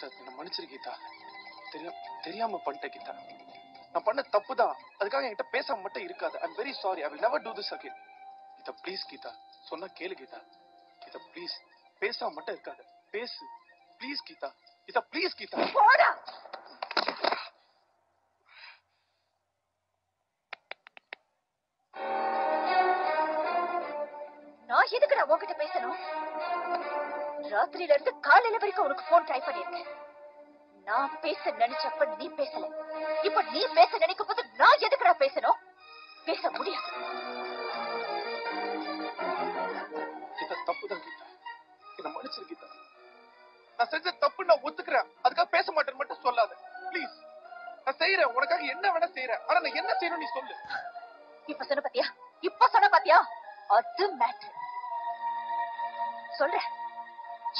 கீதா, என்ன மன்னிச்சிரு கீதா. தெரியாம பண்ணிட்டேன் கீதா. நான் பண்ண தப்புதான். அதுக்காக என்கிட்ட பேசாம மட்டும் இருக்காது. I am very sorry. I will never do this again. Geetha please Geetha, சொன்னா கேளு கீதா. கீதா ப்ளீஸ், பேசாம மட்டும் இருக்காது. பேசு ப்ளீஸ் கீதா. கீதா ப்ளீஸ் கீதா. போடா. நான் எதுக்குடா உன்கிட்ட பேசணும்? ராத்திரியில இருந்து காலையில வரைக்கும் உனக்கு போன் ட்ரை பண்ணிருக்கேன். நான் பேச நினைச்சப்ப நீ பேசல. இப்ப நீ பேச நினைக்கும் போது நான் எதுக்குடா பேசணும்? பேச முடியாது. கீதா தப்புதான் கீதா, என்ன மன்னிச்சிரு கீதா. நான் செஞ்ச தப்பு நான் ஒத்துக்கிறேன். அதுக்காக பேச மாட்டேன்னு மட்டும் சொல்லாத ப்ளீஸ். நான் செய்யறேன், உனக்காக என்ன வேணா செய்யறேன். ஆனா நான் என்ன செய்யணும் நீ சொல்லு. இப்ப சொன்ன பாத்தியா? இப்ப சொன்ன பாத்தியா? அது மேட்ரு. சொல்ற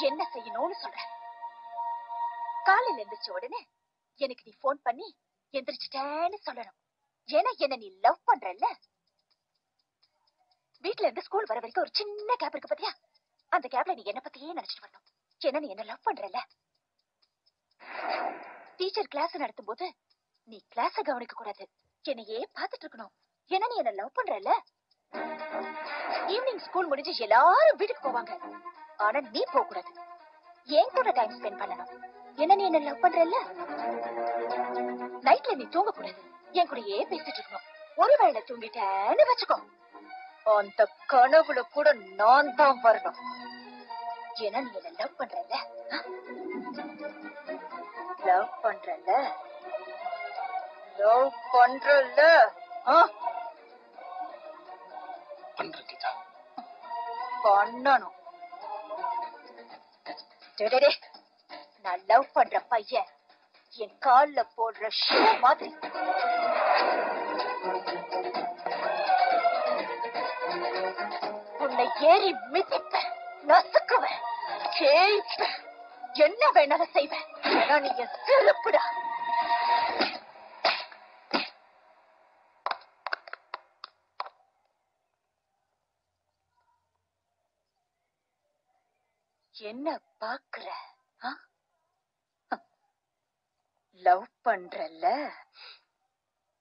என்ன செய்யணும்னு சொல்ற. காலையில எந்திரிச்ச உடனே எனக்கு நீ போன் பண்ணி எந்திரிச்சிட்டேன்னு சொல்லணும். ஏன்னா என்ன நீ லவ் பண்றல்ல. வீட்டுல இருந்து ஸ்கூல் வர வரைக்கும் ஒரு சின்ன கேப் இருக்கு பாத்தியா? அந்த கேப்ல நீ என்ன பத்தியே நினைச்சிட்டு வரணும். ஏன்னா நீ என்ன லவ் பண்றல்ல. டீச்சர் கிளாஸ் நடத்தும் போது நீ கிளாஸ கவனிக்க கூடாது, என்னையே பாத்துட்டு இருக்கணும். ஏன்னா நீ என்ன லவ் பண்றல்ல. ஈவினிங் ஸ்கூல் முடிஞ்சு எல்லாரும் வீட்டுக்கு போவாங்க. ஆனா நீ போக கூடாது, என் கூட டைம் ஸ்பெண்ட் பண்ணணும். என்ன நீ என்ன லவ் பண்றல்ல. நைட்ல நீ தூங்க கூடாது, என் கூடயே பேசிட்டு இருக்கணும். ஒருவேளை தூங்கிட்டேன்னு வச்சுக்கோ, அந்த கனவுல கூட நான் தான் வரணும். ஏன்னா நீ என்ன லவ் பண்றல்ல. லவ் பண்றல்ல. லவ் பண்றல்ல. பண்ற கீதா. பண்ணணும். நான் லவ் பண்ற பையன் என் கால்ல போடுற ஷூ மாதிரி. உன்னை ஏறி மிதிப்பேன், நசுக்குவேன், கேய்ப்பேன், என்ன வேணாலும் செய்வேன். ஏன்னா நீ என் செருப்புடா. என்ன பாக்குற? லவ் பண்றல்ல,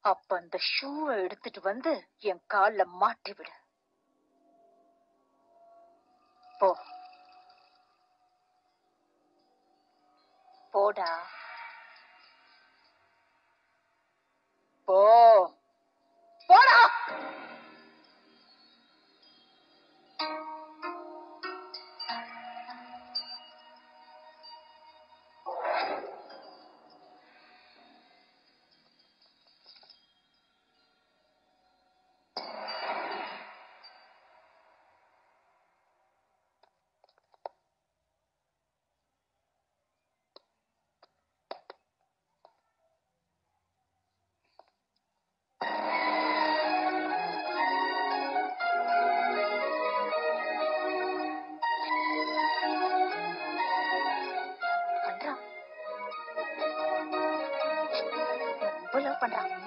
அப்ப அந்த ஷூவை எடுத்துட்டு வந்து என் கால்ல மாட்டி விடு. போ போடா. போ போடா. லவ் பண்றான்.